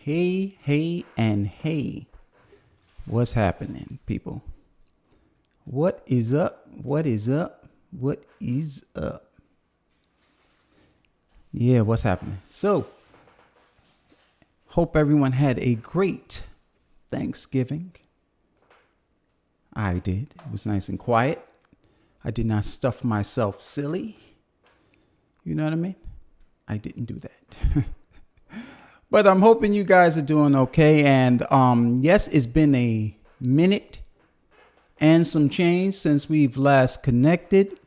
Hey. What's happening, people? What is up? What is up? What is up? Yeah, what's happening? So, hope everyone had a great Thanksgiving. I did. It was nice and quiet. I did not stuff myself silly. You know what I mean? I didn't do that. But I'm hoping you guys are doing okay. And yes, it's been a minute and some change since we've last connected.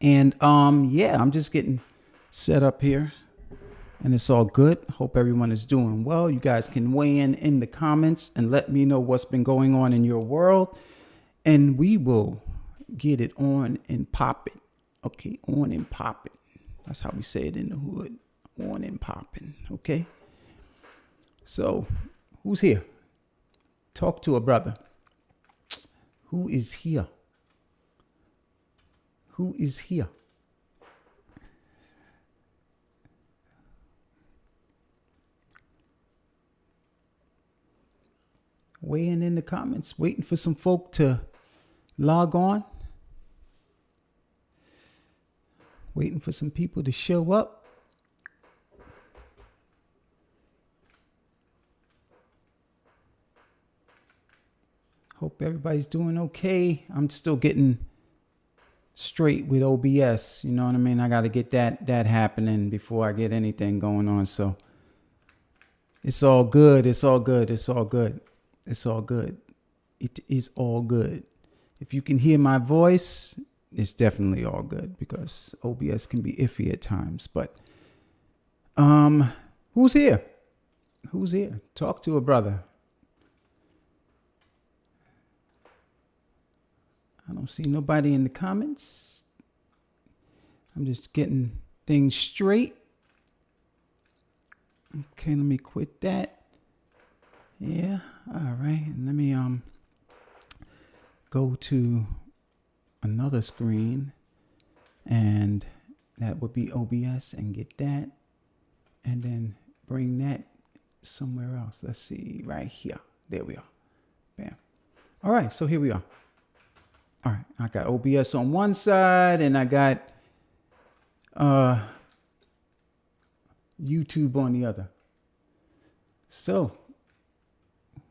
And yeah, I'm just getting set up here. And it's all good. Hope everyone is doing well. You guys can weigh in the comments and let me know what's been going on in your world. And we will get it on and pop it. Okay, on and pop it. That's how we say it in the hood. On and popping. Okay. So, who's here? Talk to a brother. Who is here? Who is here? Weighing in the comments, waiting for some folk to log on. Waiting for some people to show up. Hope everybody's doing okay. I'm still getting straight with OBS. You know what I mean? I got to get that happening before I get anything going on. So it's all good. It's all good. It's all good. It's all good. It is all good. If you can hear my voice, it's definitely all good because OBS can be iffy at times. But who's here? Who's here? Talk to a brother. I don't see nobody in the comments. I'm just getting things straight. Okay, let me quit that. Yeah, all right. And let me go to another screen, and that would be OBS, and get that, and then bring that somewhere else. Let's see, right here. There we are. Bam. All right, so here we are. All right, I got OBS on one side, and I got YouTube on the other. So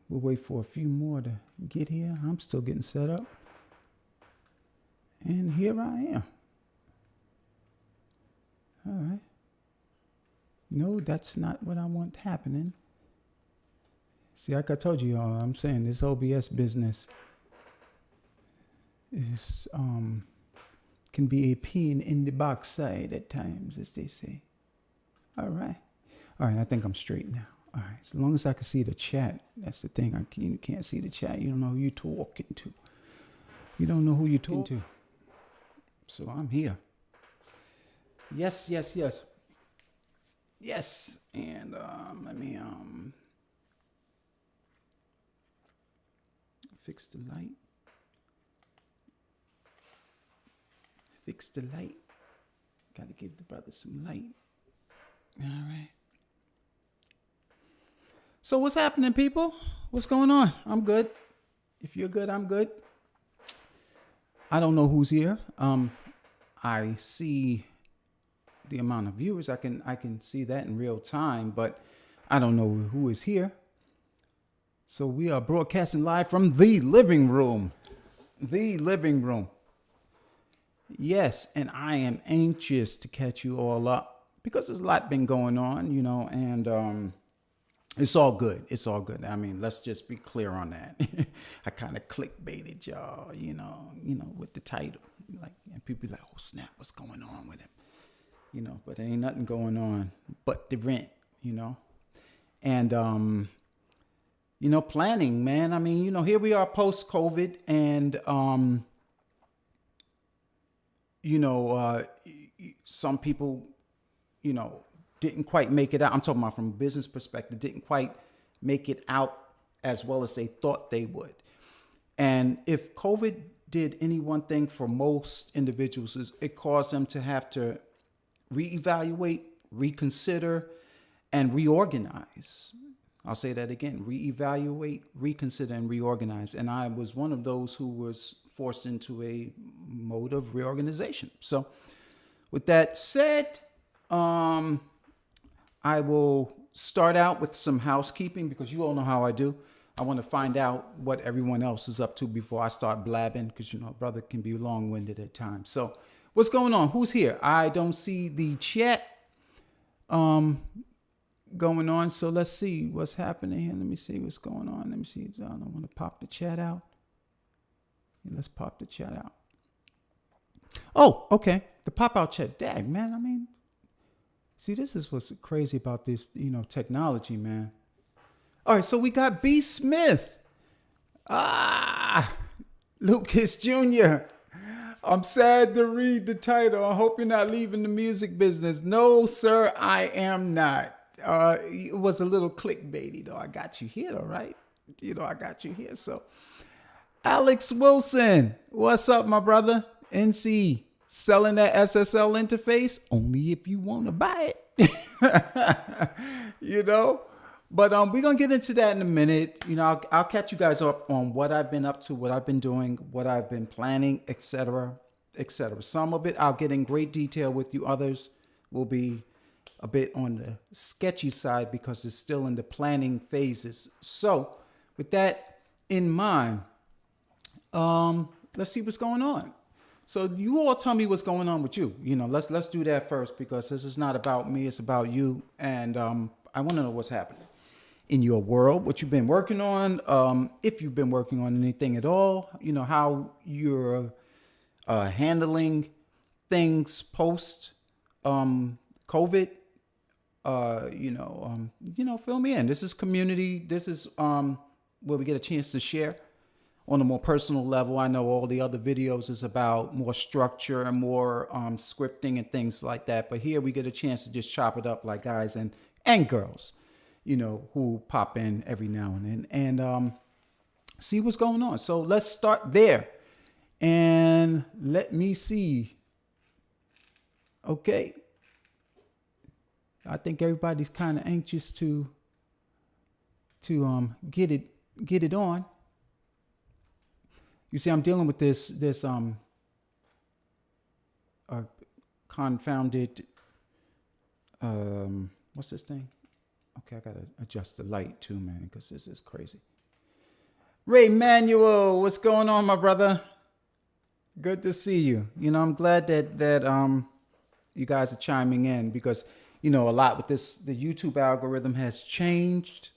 we'll wait for a few more to get here. I'm still getting set up. And here I am. All right. No, that's not what I want happening. See, like I told you, y'all, I'm saying this OBS business is can be a pain in the backside at times, as they say. All right. I think I'm straight now. All right, as long as I can see the chat, that's the thing. You can't see the chat. You don't know who you're talking to. You don't know who you're talking to. So I'm here. Yes. Yes, and let me fix the light. Fix the light. Got to give the brother some light. All right. So what's happening, people? What's going on? I'm good. If you're good, I'm good. I don't know who's here. I see the amount of viewers. I can see that in real time, but I don't know who is here. So we are broadcasting live from the living room. The living room. Yes, and I am anxious to catch you all up because there's a lot been going on, you know, and it's all good. It's all good. I mean, let's just be clear on that. I kind of clickbaited y'all, you know, with the title. Like, and people be like, oh, snap, what's going on with him? You know, but there ain't nothing going on but the rent, you know. And, you know, planning, man. I mean, you know, here we are post-COVID, and, you know, some people, you know, didn't quite make it out. I'm talking about from a business perspective, didn't quite make it out as well as they thought they would. And if COVID did any one thing for most individuals, is it caused them to have to reevaluate, reconsider, and reorganize. I'll say that again, reevaluate, reconsider, and reorganize. And I was one of those who was forced into a mode of reorganization. So with that said, I will start out with some housekeeping because you all know how I do. I want to find out what everyone else is up to before I start blabbing because, you know, brother can be long-winded at times. So what's going on? Who's here? I don't see the chat going on. So let's see what's happening here. Let me see what's going on. Let me see. I don't want to pop the chat out. Let's pop the chat out. Oh, okay. The pop-out chat. Dag, man. I mean, see, this is what's crazy about this, you know, technology, man. All right, so we got B. Smith. Lucas Jr. I'm sad to read the title. I hope you're not leaving the music business. No, sir, I am not. It was a little clickbaity, though. I got you here, all right? You know, I got you here. So, Alex Wilson, what's up, my brother? NC, selling that SSL interface only if you want to buy it. You know? But we're going to get into that in a minute. You know, I'll catch you guys up on what I've been up to, what I've been doing, what I've been planning, etc., etc. Some of it I'll get in great detail with you. Others will be a bit on the sketchy side because it's still in the planning phases. So with that in mind, let's see what's going on. So you all tell me what's going on with you. You know, let's do that first because this is not about me. It's about you. And I want to know what's happening in your world, what you've been working on, if you've been working on anything at all, you know, how you're handling things post COVID, fill me in. This is community. This is where we get a chance to share on a more personal level. I know all the other videos is about more structure and more scripting and things like that. But here we get a chance to just chop it up like guys and girls, you know, who pop in every now and then and see what's going on. So let's start there. And let me see. Okay. I think everybody's kind of anxious to get it on. You see, I'm dealing with this confounded what's this thing? Okay, I gotta adjust the light too, man, because this is crazy. Ray Manuel, what's going on, my brother? Good to see you. You know, I'm glad that you guys are chiming in because, you know, a lot with this, the YouTube algorithm has changed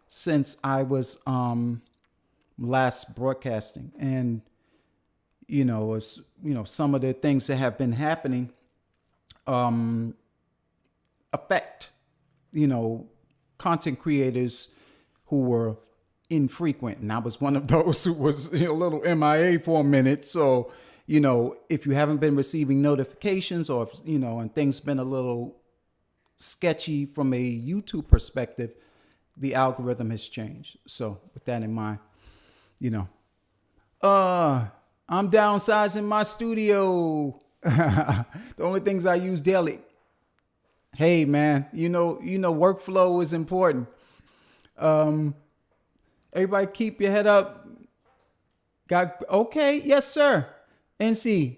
since I was last broadcasting. And, you know, it's, you know, some of the things that have been happening affect, you know, content creators who were infrequent. And I was one of those who was a little MIA for a minute. So, you know, if you haven't been receiving notifications or, if, you know, and things been a little sketchy from a YouTube perspective, the algorithm has changed. So with that in mind, you know, I'm downsizing my studio. The only things I use daily. Hey man, you know, workflow is important. Everybody keep your head up. Okay, yes sir. NC,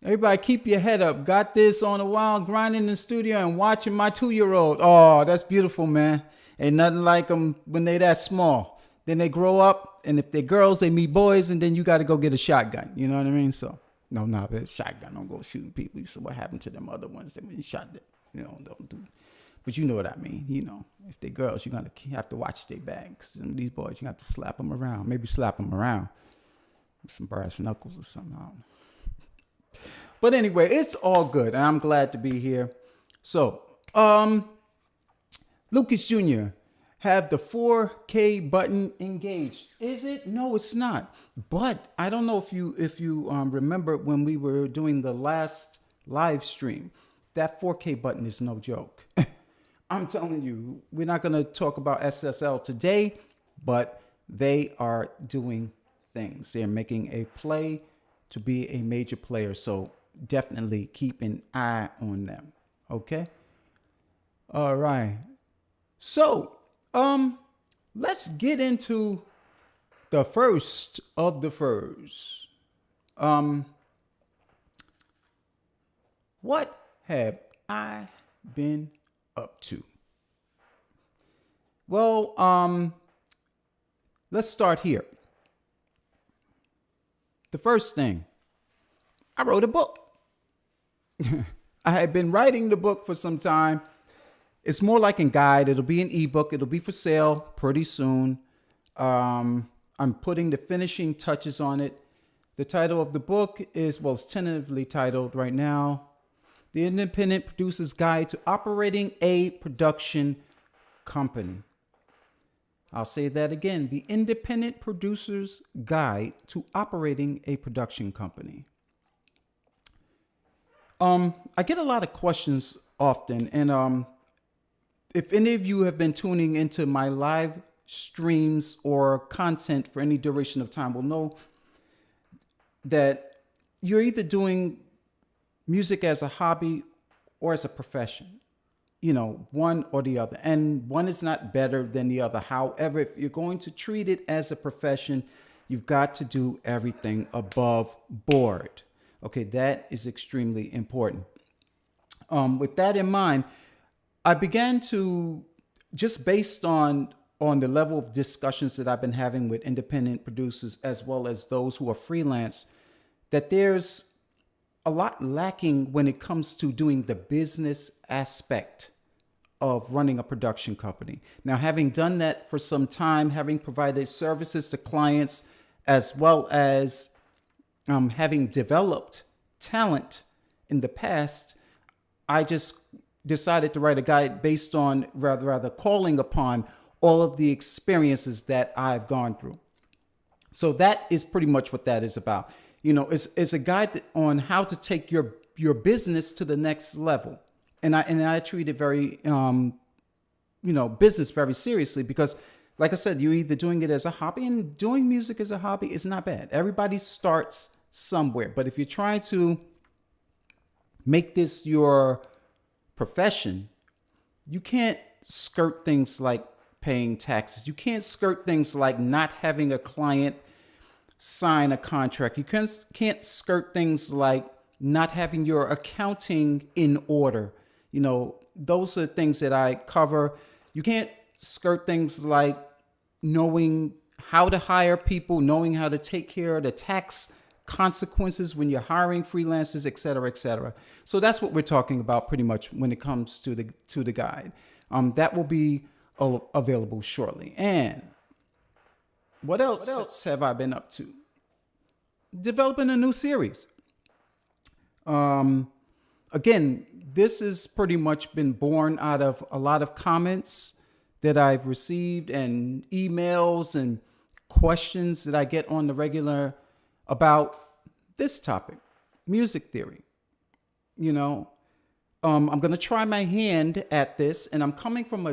everybody keep your head up. Got this on a while, grinding in the studio and watching my 2-year-old. Oh, that's beautiful, man. Ain't nothing like them when they that small. Then they grow up, and if they're girls, they meet boys, and then you got to go get a shotgun. You know what I mean? So, no, but shotgun, don't go shooting people. So what happened to them other ones that when you shot them? You know, don't do. But you know what I mean. You know, if they're girls, you're going to have to watch their bags. And these boys, you have to slap them around. Maybe slap them around with some brass knuckles or something. I don't know. But anyway, it's all good. And I'm glad to be here. So, Lucas Jr., have the 4K button engaged. Is it? No, it's not. But I don't know if you remember when we were doing the last live stream, that 4K button is no joke. I'm telling you, we're not going to talk about SSL today, but they are doing things. They're making a play to be a major player. So definitely keep an eye on them. Okay. All right. So, let's get into the first of the furs. What have I been up to? Well, let's start here. The first thing, I wrote a book. I had been writing the book for some time. It's more like a guide. It'll be an ebook. It'll be for sale pretty soon. I'm putting the finishing touches on it. The title of the book is, well, it's tentatively titled right now, The Independent Producer's Guide to Operating a Production Company. I'll say that again. The Independent Producer's Guide to Operating a Production Company. I get a lot of questions often, and if any of you have been tuning into my live streams or content for any duration of time will know that you're either doing music as a hobby or as a profession, you know, one or the other. And one is not better than the other. However, if you're going to treat it as a profession, you've got to do everything above board. Okay, that is extremely important. With that in mind, I began to, just based on the level of discussions that I've been having with independent producers as well as those who are freelance, that there's a lot lacking when it comes to doing the business aspect of running a production company. Now, having done that for some time, having provided services to clients, as well as having developed talent in the past, I just decided to write a guide based on rather calling upon all of the experiences that I've gone through. So that is pretty much what that is about. You know, it's a guide on how to take your business to the next level. And I treat it very, business very seriously because, like I said, you're either doing it as a hobby, and doing music as a hobby is not bad. Everybody starts somewhere. But if you're trying to make this your profession, you can't skirt things like paying taxes. You can't skirt things like not having a client sign a contract. You can't skirt things like not having your accounting in order. You know, those are things that I cover. You can't skirt things like knowing how to hire people, knowing how to take care of the tax consequences when you're hiring freelancers, et cetera, et cetera. So that's what we're talking about pretty much when it comes to the guide. That will be available shortly. And what else have I been up to? Developing a new series. Again, this has pretty much been born out of a lot of comments that I've received and emails and questions that I get on the regular about this topic, music theory. You know, I'm going to try my hand at this, and I'm coming from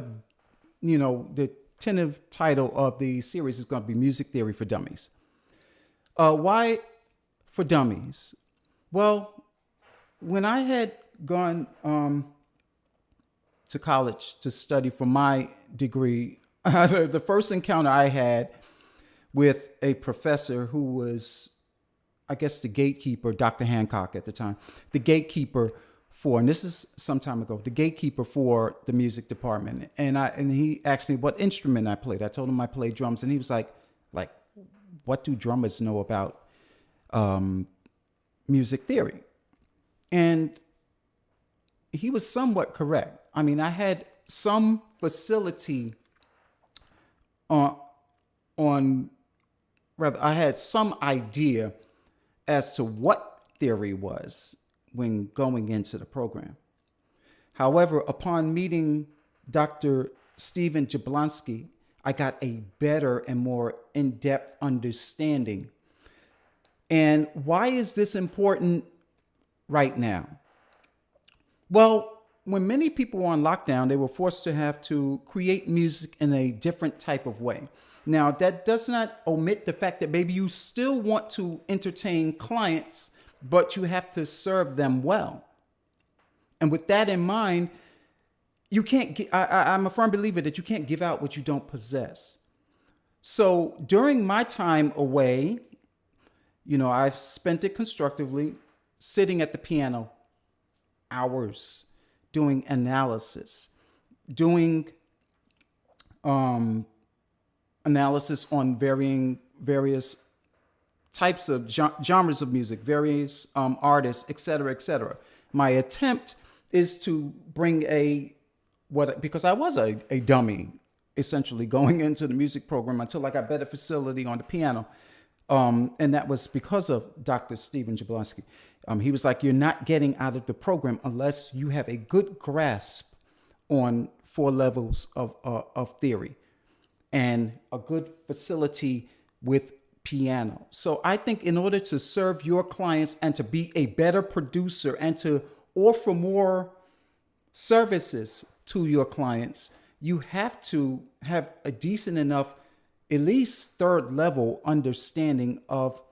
the tentative title of the series is going to be Music Theory for Dummies. Why for dummies? Well, when I had gone to college to study for my degree, the first encounter I had with a professor who was, I guess, the gatekeeper, Dr. Hancock at the time, the gatekeeper for, and this is some time ago, the gatekeeper for the music department. And he asked me what instrument I played. I told him I played drums, and he was like, what do drummers know about music theory? And he was somewhat correct. I mean, I had some facility I had some idea as to what theory was when going into the program. However, upon meeting Dr. Stephen Jablonski, I got a better and more in-depth understanding. And why is this important right now? Well, when many people were on lockdown, they were forced to have to create music in a different type of way. Now, that does not omit the fact that maybe you still want to entertain clients, but you have to serve them well. And with that in mind, you can't. I'm a firm believer that you can't give out what you don't possess. So during my time away, I've spent it constructively, sitting at the piano hours, doing analysis, doing analysis on various types of genres of music, various artists, et cetera, et cetera. My attempt is to bring because I was a dummy, essentially, going into the music program until I got better facility on the piano. And that was because of Dr. Stephen Jablonski. He was like, you're not getting out of the program unless you have a good grasp on 4 levels of theory and a good facility with piano. So I think in order to serve your clients and to be a better producer and to offer more services to your clients, you have to have a decent enough, at least 3rd level understanding of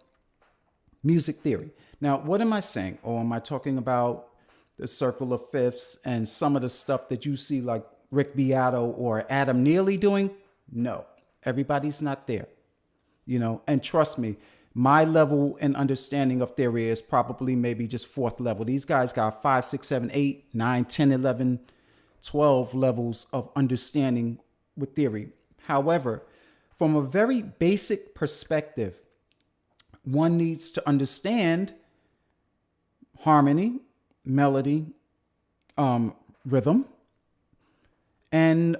music theory. Now, what am I saying? Or am I talking about the circle of fifths and some of the stuff that you see like Rick Beato or Adam Neely doing? No, everybody's not there. And trust me, my level and understanding of theory is probably maybe just 4th level. These guys got 5, 6, 7, 8, 9, 10, 11, 12 levels of understanding with theory. However, from a very basic perspective, one needs to understand harmony, melody, rhythm, and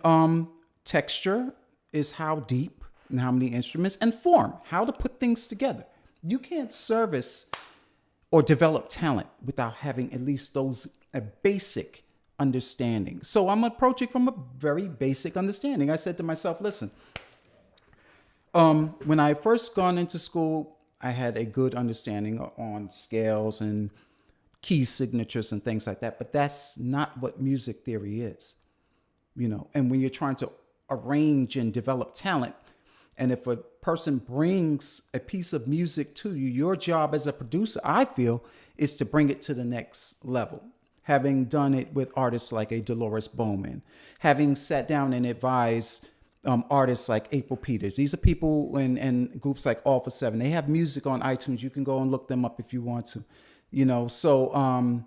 texture is how deep and how many instruments, and form, how to put things together. You can't service or develop talent without having at least a basic understanding. So I'm approaching from a very basic understanding. I said to myself, listen, when I first gone into school, I had a good understanding on scales and key signatures and things like that, but that's not what music theory is, and when you're trying to arrange and develop talent, and if a person brings a piece of music to you, your job as a producer, I feel, is to bring it to the next level. Having done it with artists like a Dolores Bowman, having sat down and advised artists like April Peters. These are people and groups like All for Seven. They have music on iTunes. You can go and look them up if you want to. So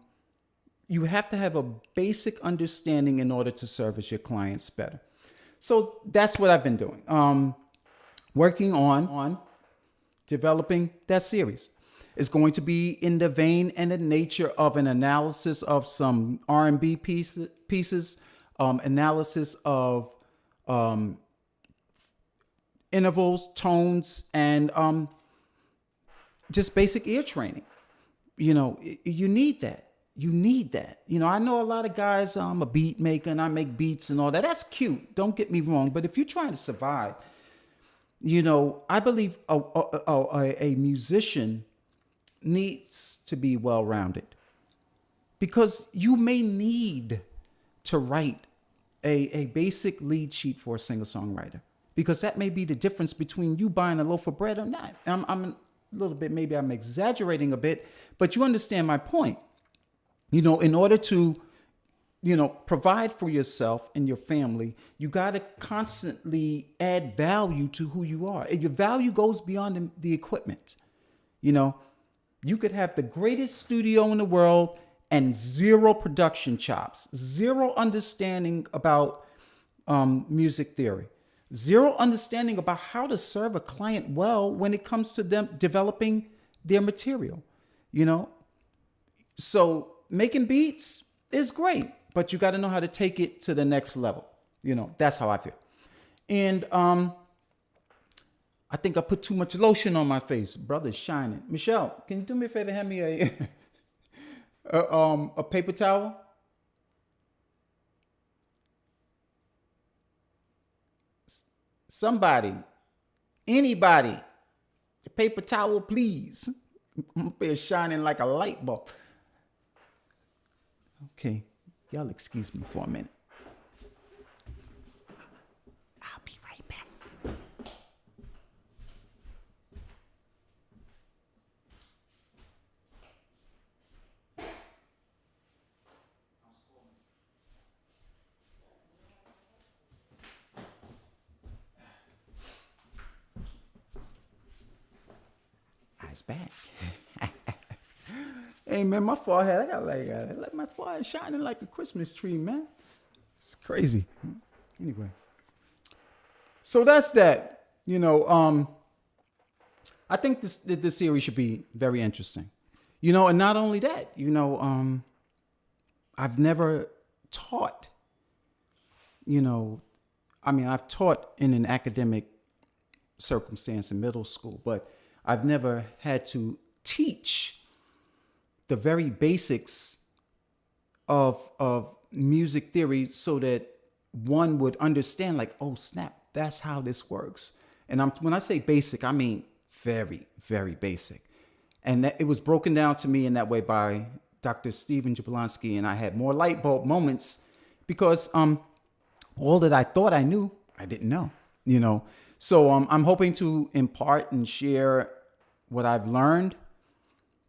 you have to have a basic understanding in order to service your clients better. So that's what I've been doing. Working on developing that series. It's going to be in the vein and the nature of an analysis of some R&B pieces, analysis of intervals, tones, and just basic ear training. You need that. You need that. I know a lot of guys, I'm a beat maker and I make beats and all that. That's cute. Don't get me wrong. But if you're trying to survive, I believe a musician needs to be well-rounded, because you may need to write a basic lead sheet for a singer-songwriter, because that may be the difference between you buying a loaf of bread or not. I'm a little bit, maybe I'm exaggerating a bit, but you understand my point. In order to provide for yourself and your family, you got to constantly add value to who you are. And your value goes beyond the equipment. You could have the greatest studio in the world and 0 production chops, 0 understanding about music theory, 0 understanding about how to serve a client well when it comes to them developing their material. So making beats is great, but you got to know how to take it to the next level. That's how I feel. And I think I put too much lotion on my face. Brother's shining. Michelle, can you do me a favor? Hand me a paper towel. Somebody, anybody, a paper towel, please. My face shining like a light bulb. Okay, y'all excuse me for a minute. I'll be right back. back. Hey, man, my forehead, I got like my forehead shining like a Christmas tree, man. It's crazy. Anyway. So that's that. I think this series should be very interesting. And not only that, I've never taught, I've taught in an academic circumstance in middle school, but I've never had to teach the very basics of music theory so that one would understand, like, oh snap, that's how this works. And when I say basic, I mean very, very basic. And it was broken down to me in that way by Dr. Stephen Jablonski, and I had more light bulb moments because all that I thought I knew, I didn't know. So I'm hoping to impart and share what I've learned,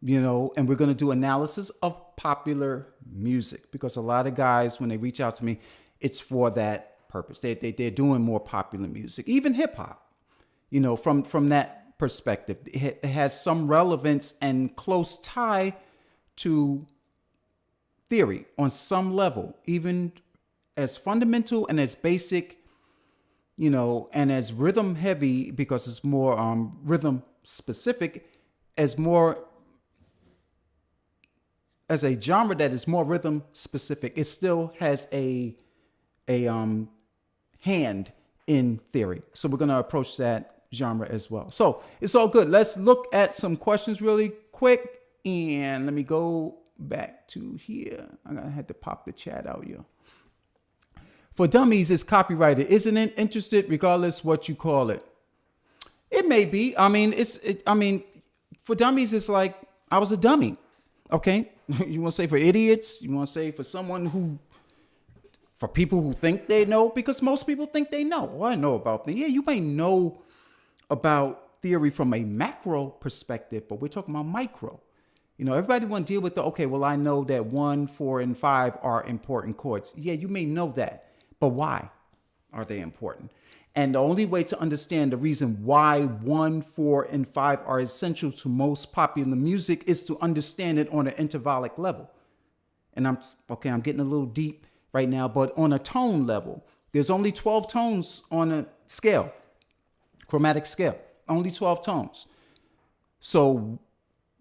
and we're going to do analysis of popular music because a lot of guys, when they reach out to me, it's for that purpose. They're doing more popular music, even hip hop, from that perspective. It has some relevance and close tie to theory on some level, even as fundamental and as basic, and as rhythm heavy because it's more rhythm specific, as a genre that is more rhythm specific. It still has a hand in theory. So we're going to approach that genre as well. So it's all good. Let's look at some questions really quick. And let me go back to here. I'm going to have to pop the chat out here. For Dummies is copyrighted, isn't it? Interested regardless what you call it. It may be. For Dummies, it's like I was a dummy. Okay. You want to say for idiots? You want to say for for people who think they know? Because most people think they know. Well, I know about them. Yeah, you may know about theory from a macro perspective, but we're talking about micro. Everybody want to deal with I know that 1, 4, and 5 are important chords. Yeah, you may know that, but why are they important? And the only way to understand the reason why 1, 4, and 5 are essential to most popular music is to understand it on an intervallic level. And I'm getting a little deep right now, but on a tone level, there's only 12 tones on a scale, chromatic scale, only 12 tones. So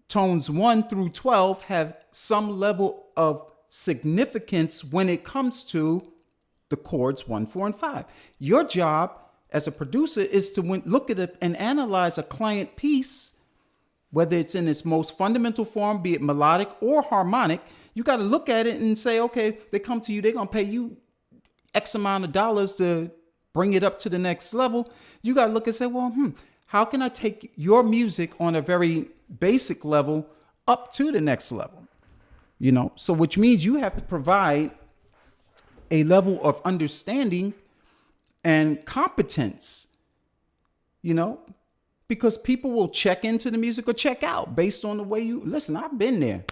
tones 1 through 12 have some level of significance when it comes to the chords 1, 4, and 5. Your job as a producer is to look at it and analyze a client piece, whether it's in its most fundamental form, be it melodic or harmonic. You got to look at it and say, okay, they come to you, they're going to pay you X amount of dollars to bring it up to the next level. You got to look and say, well, how can I take your music on a very basic level up to the next level? So which means you have to provide a level of understanding and competence, because people will check into the music or check out based on the way you listen. I've been there.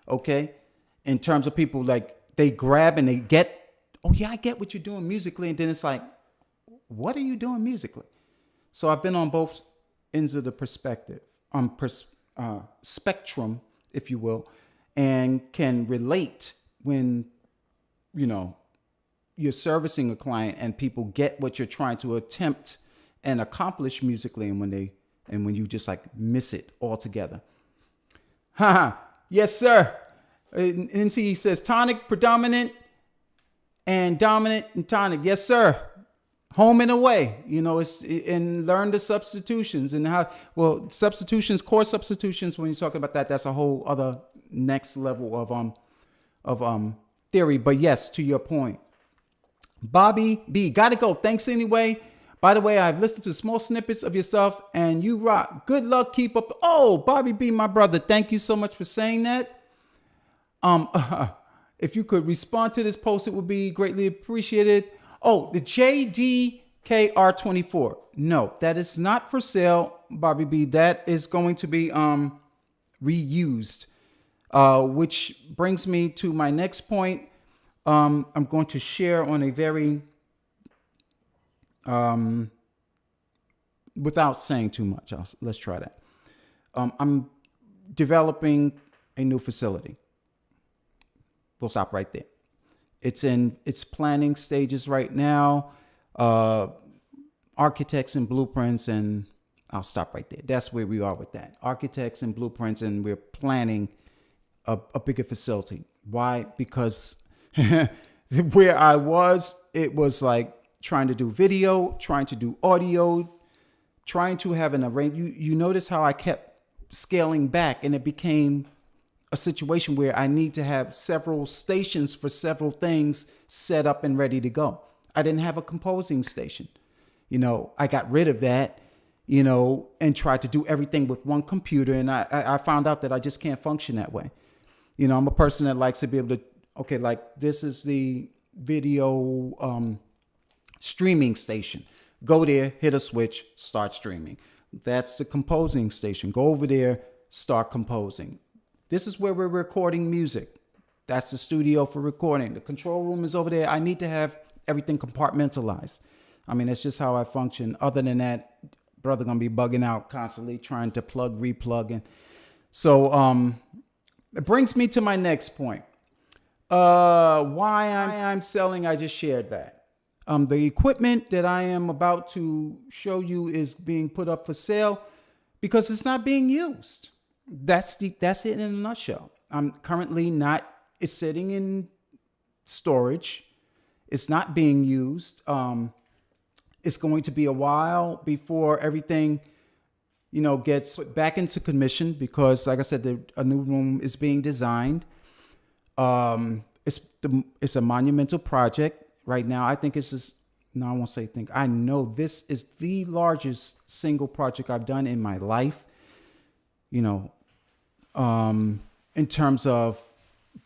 Okay. In terms of people, like, they grab and they get, oh yeah, I get what you're doing musically. And then it's like, what are you doing musically? So I've been on both ends of the perspective, spectrum, if you will, and can relate when, you're servicing a client and people get what you're trying to attempt and accomplish musically, and when you just like miss it altogether. Yes, sir. NC says tonic predominant and dominant and tonic. Yes, sir. Home and away, and learn the substitutions and substitutions, chord substitutions. When you talk about that, that's a whole other next level of theory. But yes, to your point, Bobby B, gotta go. Thanks anyway. By the way, I've listened to small snippets of your stuff and you rock. Good luck. Keep up. Oh, Bobby B, my brother. Thank you so much for saying that. If you could respond to this post, it would be greatly appreciated. Oh, the JDKR24. No, that is not for sale, Bobby B. That is going to be reused, which brings me to my next point. I'm going to share on a very without saying too much, let's try that. I'm developing a new facility. We'll stop right there. It's in its planning stages right now. Architects and blueprints, and I'll stop right there. That's where we are with that. Architects and blueprints, and we're planning a bigger facility. Why? Because where I was, it was like trying to do video, trying to do audio, trying to have an array. You notice how I kept scaling back, and it became a situation where I need to have several stations for several things set up and ready to go. I didn't have a composing station. I got rid of that, and tried to do everything with one computer. And I found out that I just can't function that way. I'm a person that likes to be able to, okay, like this is the video streaming station. Go there, hit a switch, start streaming. That's the composing station. Go over there, start composing. This is where we're recording music. That's the studio for recording. The control room is over there. I need to have everything compartmentalized. I mean, that's just how I function. Other than that, brother gonna be bugging out constantly, trying to plug, replug. And so it brings me to my next point. Why I'm selling, I just shared that. The equipment that I am about to show you is being put up for sale because it's not being used. That's it in a nutshell. I'm currently not, it's sitting in storage. It's not being used. It's going to be a while before everything, gets put back into commission because, like I said, a new room is being designed. It's a monumental project right now. I think I won't say think. I know this is the largest single project I've done in my life. In terms of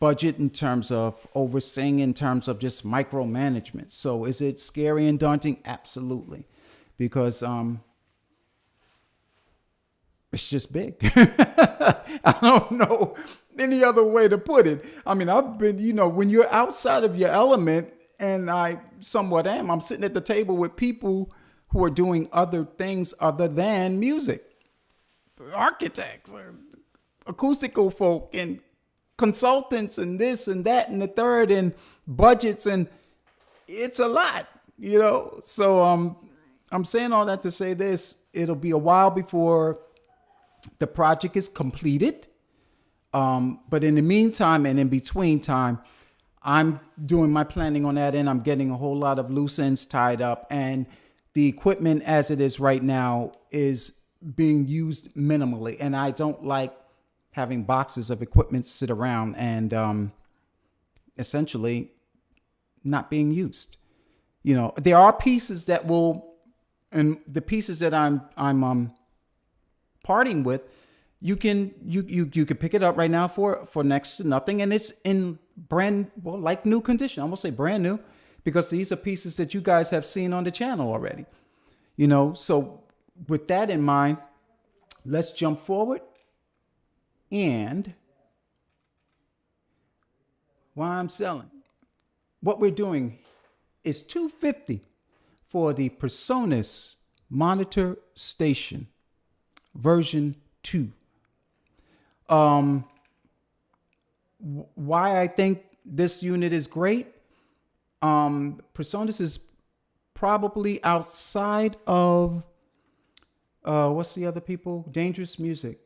budget, in terms of overseeing, in terms of just micromanagement. So is it scary and daunting? Absolutely. Because it's just big. I don't know any other way to put it. I mean, I've been, when you're outside of your element, and I somewhat am, I'm sitting at the table with people who are doing other things other than music. Architects, acoustical folk, and consultants, and this and that and the third, and budgets, and it's a lot, So I'm saying all that to say this: it'll be a while before the project is completed. But in the meantime and in between time, I'm doing my planning on that, and I'm getting a whole lot of loose ends tied up, and the equipment as it is right now is being used minimally, and I don't like having boxes of equipment sit around and essentially not being used. There are pieces that will, and the pieces that I'm parting with, you can pick it up right now for next to nothing, and it's in like new condition. I almost say brand new, because these are pieces that you guys have seen on the channel already. So with that in mind, let's jump forward. And why I'm selling, what we're doing is $250 for the Personus monitor station version 2. Why I think this unit is great. Personus is probably outside of what's the other people? Dangerous Music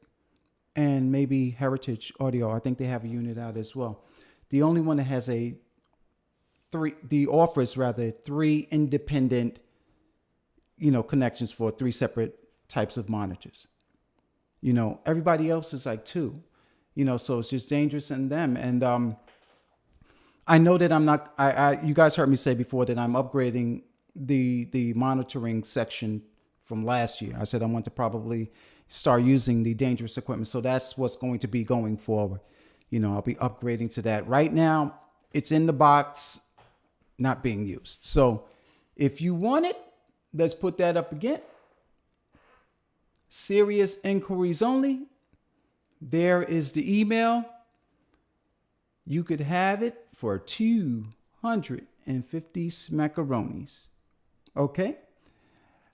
and maybe Heritage Audio. I think they have a unit out as well. The only one that has offers three independent, connections for 3 separate types of monitors. Everybody else is like 2, so it's just Dangerous and them. And I know that I'm not, you guys heard me say before that I'm upgrading the monitoring section from last year. I said I want to probably start using the Dangerous equipment. So that's what's going to be going forward. I'll be upgrading to that. Right now, it's in the box, not being used. So if you want it, let's put that up again. Serious inquiries only. There is the email. You could have it for 250 smackaronis. Okay?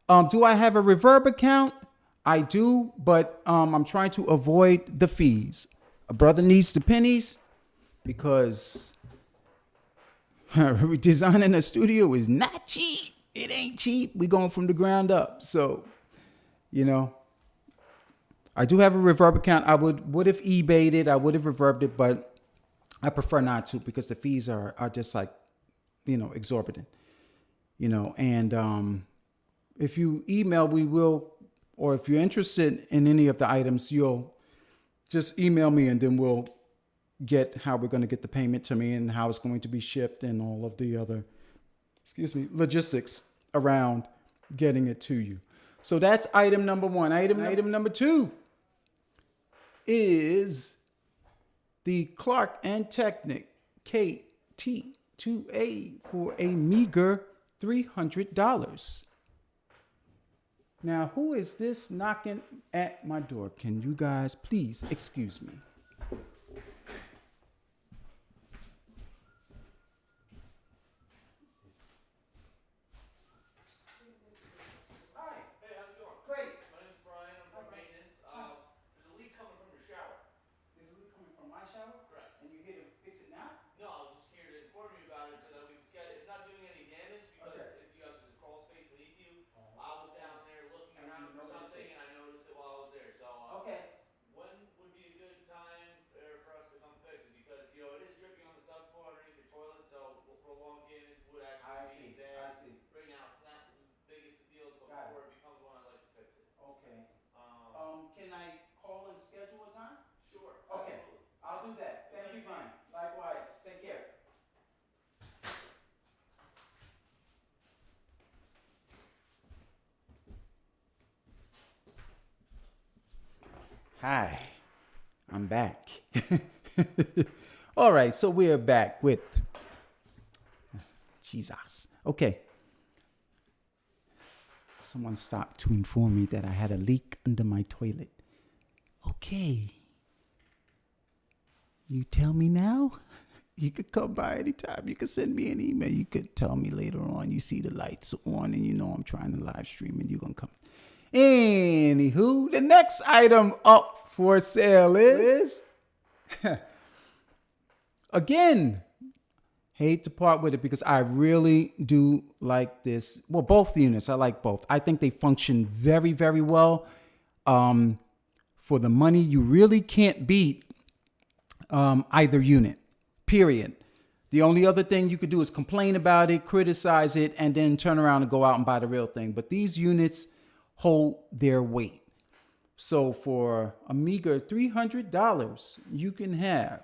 Do I have a reverb account? I do, but I'm trying to avoid the fees. A brother needs the pennies because redesigning a studio is not cheap. It ain't cheap. We going from the ground up. So, you know, I do have a reverb account. I would have eBayed it. I would have reverbed it, but I prefer not to because the fees are just like, you know, exorbitant. You know, and if you email, we will, or if you're interested in any of the items, you'll just email me and then we'll get how we're going to get the payment to me and how it's going to be shipped and all of the other, logistics around getting it to you. So that's item number one. Item number two is the Clark and Technic KT2A for a meager $300. Now, who is this knocking at my door? Can you guys please excuse me? Hi. Hey, how's it going? Great. My name's Brian. I'm from maintenance. There's a leak coming from your shower. There's a leak coming from my shower? Correct. And you're here to fix it now? No, I was just here to inform you about it so that we can schedule. It's not doing any damage because if you have there's a crawl space beneath you. I was down there looking And around you for noticed something it. and I noticed it while I was there. So Okay. when would be a good time for us to come fix it? Because you know it is dripping on the subfloor underneath your toilet, so prolonged damage would actually be bad. I see. Right now it's not the biggest of deals, but Got it. before it becomes one, I'd like to fix it. Okay. Can I call and schedule a time? Sure. Okay. Absolutely. I'll do that. Thank you, Brian. Likewise. Take care. Hi, I'm back. All right, so we're back with Jesus. Okay. Someone stopped to inform me that I had a leak under my toilet. Okay. You tell me now? You could come by anytime. You could send me an email. You could tell me later on. You see the lights on and you know I'm trying to live stream and you're going to come. Anywho, the next item up for sale is, again, hate to part with it because I really do like this. Well, both units, I like both. I think they function very, very well. For the money, you really can't beat either unit, period. The only other thing you could do is complain about it, criticize it, and then turn around and go out and buy the real thing. But these units hold their weight. So for a meager $300, you can have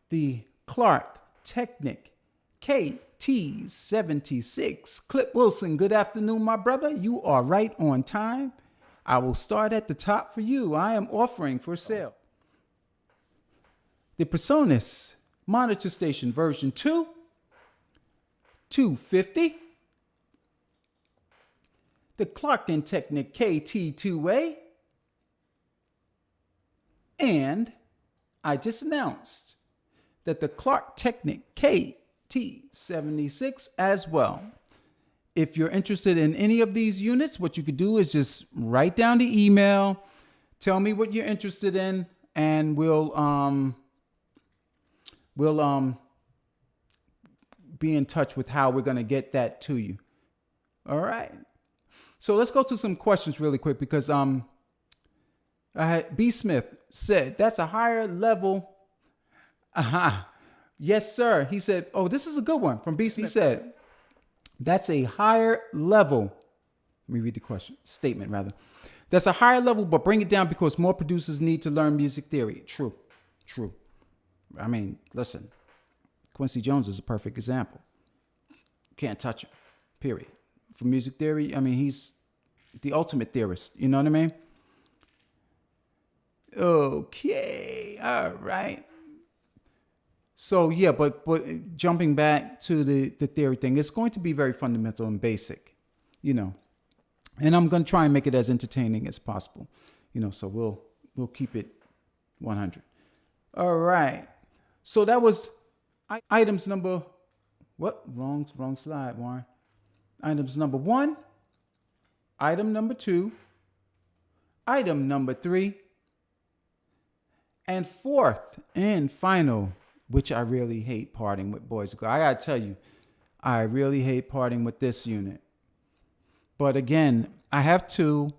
the Clark Technic KT76. Clip Wilson, good afternoon, my brother. You are right on time. I will start at the top for you. I am offering for sale the Personus Monitor Station version 2, 250. The Clark & Technic KT2A. And I just announced that the Clark Technic KT76 as well. If you're interested in any of these units, what you could do is just write down the email, tell me what you're interested in, and we'll be in touch with how we're going to get that to you. All right. So let's go to some questions really quick because I had B. Smith said that's a higher level. Yes, sir. He said, oh, this is a good one from B. Smith. He said, that's a higher level. Let me read the question, statement rather. That's a higher level, but bring it down because more producers need to learn music theory. True. I mean, listen, Quincy Jones is a perfect example. Can't touch him, period. For music theory, I mean, he's the ultimate theorist. You know what I mean? Okay, all right. So yeah, but jumping back to the theory thing, it's going to be very fundamental and basic, you know. And I'm going to try and make it as entertaining as possible, you know. So we'll keep it 100. All right. So that was items number what? Wrong slide, Warren. Items number 1 item number 2, item number 3, and fourth and final, which I really hate parting with, boys and girls. I gotta tell you, I really hate parting with this unit. But again, I have 2.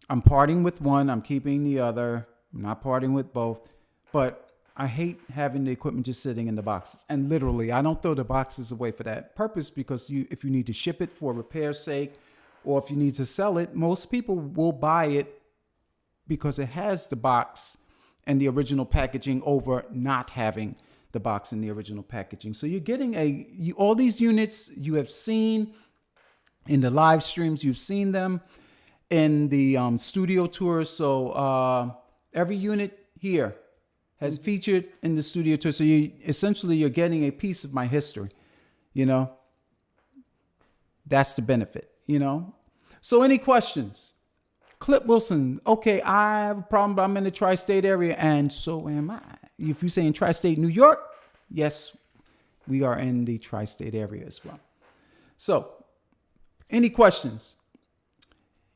I'm parting with one. I'm keeping the other. I'm not parting with both. But I hate having the equipment just sitting in the boxes. And literally, I don't throw the boxes away for that purpose, because if you need to ship it for repair's sake, or if you need to sell it, most people will buy it because it has the box and the original packaging over not having the box and the original packaging. So you're getting all these units you have seen in the live streams. You've seen them in the studio tours. So every unit here has featured in the studio tour. So you're getting a piece of my history, you know. That's the benefit, you know. So any questions? Clip Wilson, okay, I have a problem, but I'm in the tri-state area, and so am I. If you say in tri-state New York, yes, we are in the tri-state area as well. So, any questions?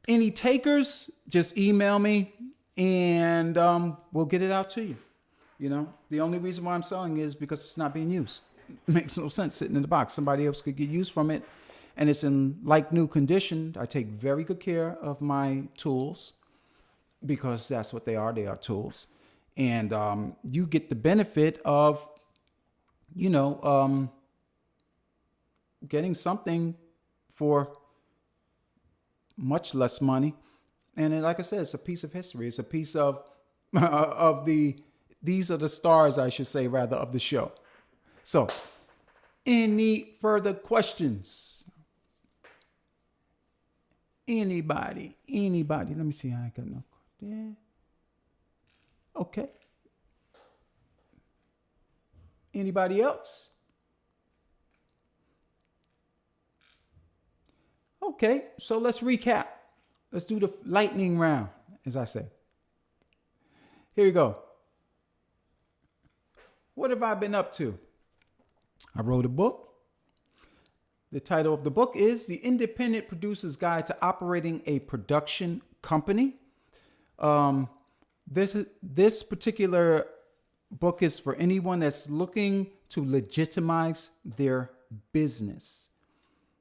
Any takers, just email me, and we'll get it out to you. You know, the only reason why I'm selling is because it's not being used. It makes no sense sitting in the box. Somebody else could get use from it, and it's in like new condition. I take very good care of my tools, because that's what they are. They are tools. And you get the benefit of, you know, getting something for much less money. And like I said, it's a piece of history. It's a piece of these are the stars, I should say, rather, of the show. So, any further questions? Anybody? Let me see. I got no. Yeah. Okay. Anybody else? Okay, so let's recap. Let's do the lightning round, as I say. Here you go. What have I been up to? I wrote a book. The title of the book is The Independent Producer's Guide to Operating a Production Company. This particular book is for anyone that's looking to legitimize their business.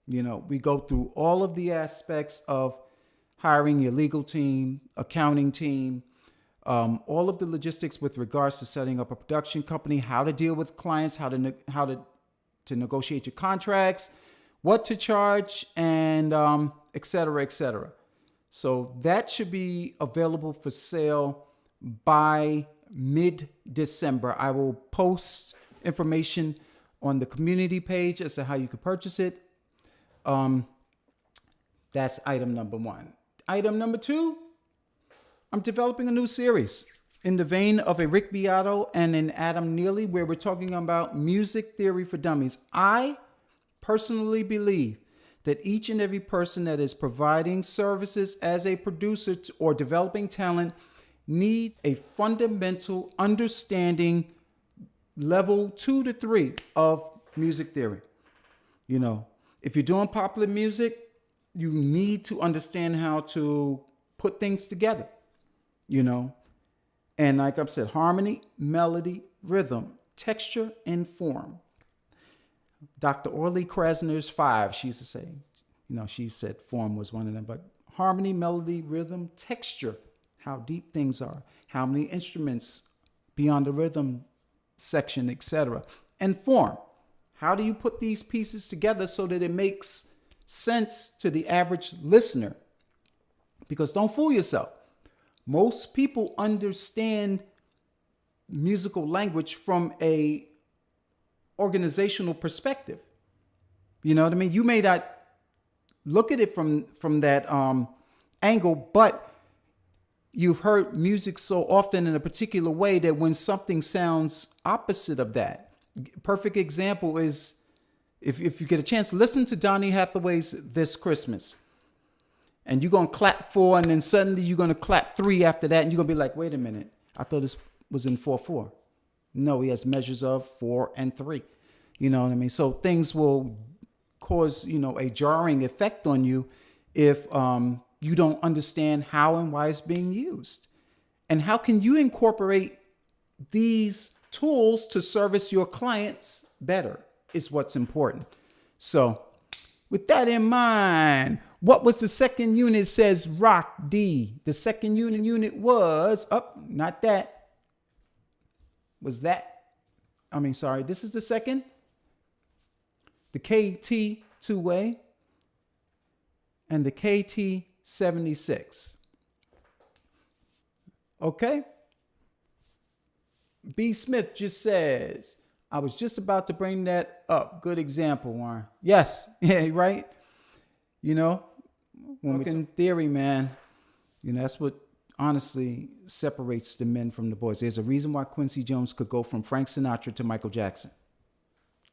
You know, we go through all of the aspects of hiring your legal team, accounting team, all of the logistics with regards to setting up a production company, how to deal with clients, how to negotiate your contracts, what to charge, and et cetera, et cetera. So that should be available for sale by mid-December. I will post information on the community page as to how you can purchase it. That's item number 1. Item number 2, I'm developing a new series in the vein of a Rick Beato and an Adam Neely, where we're talking about music theory for dummies. I personally believe that each and every person that is providing services as a producer or developing talent needs a fundamental understanding, level 2 to 3 of music theory. You know, if you're doing popular music, you need to understand how to put things together, you know. And like I've said, harmony, melody, rhythm, texture, and form. Dr. Orly Krasner's 5, she used to say, you know, she said form was one of them, but harmony, melody, rhythm, texture, how deep things are, how many instruments beyond the rhythm section, etc. And form. How do you put these pieces together so that it makes sense to the average listener? Because don't fool yourself. Most people understand musical language from a organizational perspective. You know what I mean? You may not look at it from that angle, but you've heard music so often in a particular way that when something sounds opposite of that, perfect example is if you get a chance to listen to Donny Hathaway's This Christmas, and you're going to clap 4, and then suddenly you're going to clap 3 after that, and you're going to be like, wait a minute, I thought this was in 4/4. No, he has measures of 4 and 3. You know what I mean? So things will cause, you know, a jarring effect on you if you don't understand how and why it's being used. And how can you incorporate these tools to service your clients better is what's important. So with that in mind, what was the second unit? It says rock D. The second unit was, not that. Was that? This is the second. The KT 2-way and the KT 76. Okay. B. Smith just says, I was just about to bring that up. Good example, Warren. Yes. Yeah, right. Working theory, man. That's what honestly separates the men from the boys. There's a reason why Quincy Jones could go from Frank Sinatra to Michael Jackson.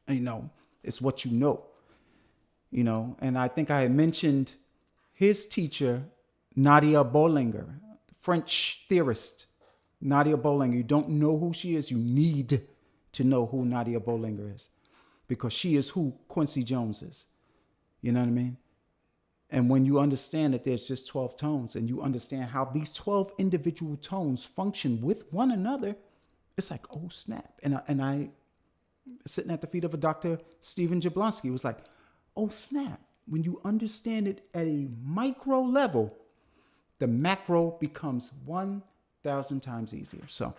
It's what you know. And I think I had mentioned his teacher, Nadia Bollinger, French theorist, Nadia Bollinger. You don't know who she is. You need to know who Nadia Bollinger is, because she is who Quincy Jones is. You know what I mean? And when you understand that there's just 12 tones, and you understand how these 12 individual tones function with one another, it's like, oh snap. And I sitting at the feet of a Dr. Stephen Jablonski, was like, oh snap. When you understand it at a micro level, the macro becomes 1,000 times easier. So,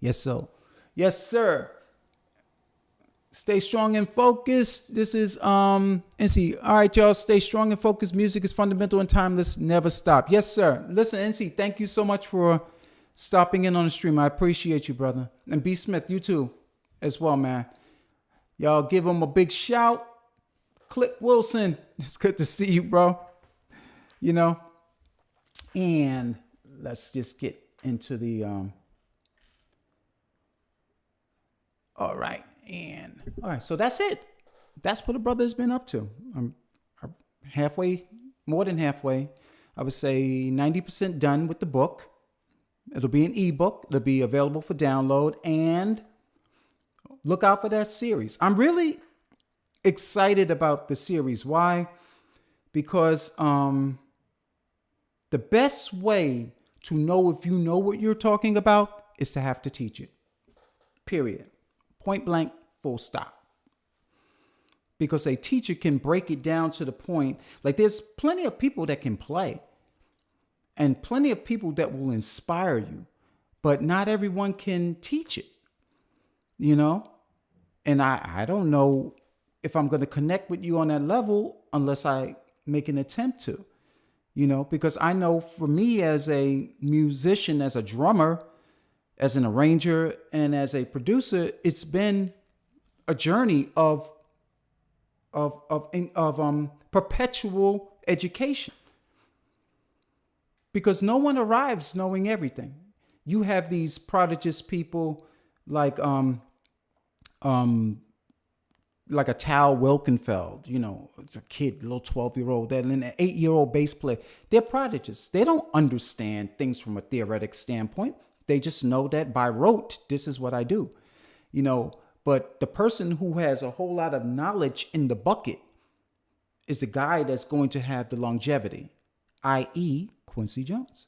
yes, sir. Stay strong and focused. This is NC. All right, y'all. Stay strong and focused. Music is fundamental and timeless. Never stop. Yes, sir. Listen, NC, thank you so much for stopping in on the stream. I appreciate you, brother. And B. Smith, you too, as well, man. Y'all give him a big shout. Clip Wilson, it's good to see you, bro. And let's just get into the all right. So that's it. That's what the brother has been up to. I'm halfway, more than halfway. I would say 90% done with the book. It'll be an ebook. It'll be available for download, and look out for that series. I'm really excited about the series. Why? Because the best way to know if you know what you're talking about is to have to teach it. Period. Point blank, full stop. Because a teacher can break it down to the point, like there's plenty of people that can play and plenty of people that will inspire you, but not everyone can teach it, And I don't know if I'm going to connect with you on that level unless I make an attempt to, because I know for me as a musician, as a drummer, as an arranger, and as a producer, it's been a journey of perpetual education, because no one arrives knowing everything. You have these prodigious people like a Tal Wilkenfeld, it's a kid, little 12-year-old, and an 8-year-old bass player. They're prodigious. They don't understand things from a theoretic standpoint. They just know that by rote, this is what I do, But the person who has a whole lot of knowledge in the bucket is the guy that's going to have the longevity, i.e. Quincy Jones.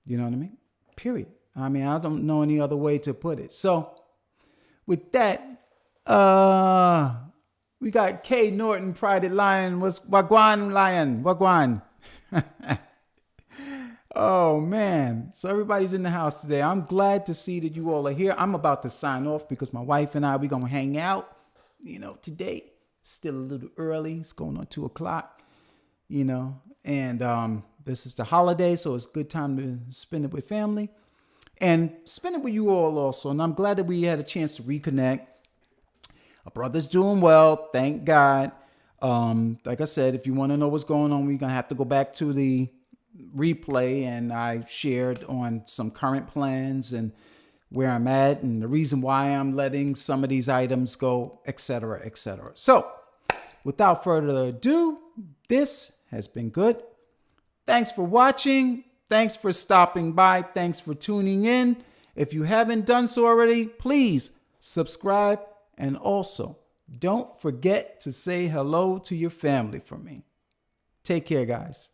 You know what I mean? Period. I don't know any other way to put it. So with that, we got K Norton, Prided Lion. Was Wagwan Lion? Wagwan. Oh, man. So everybody's in the house today. I'm glad to see that you all are here. I'm about to sign off because my wife and I, we're going to hang out, today. Still a little early. It's going on 2:00, and this is the holiday, so it's a good time to spend it with family and spend it with you all also. And I'm glad that we had a chance to reconnect. Our brother's doing well. Thank God. Like I said, if you want to know what's going on, we're going to have to go back to the replay, and I shared on some current plans and where I'm at and the reason why I'm letting some of these items go, etc., etc. So without further ado, this has been good. Thanks for watching. Thanks for stopping by. Thanks for tuning in. If you haven't done so already, please subscribe, and also don't forget to say hello to your family for me. Take care, guys.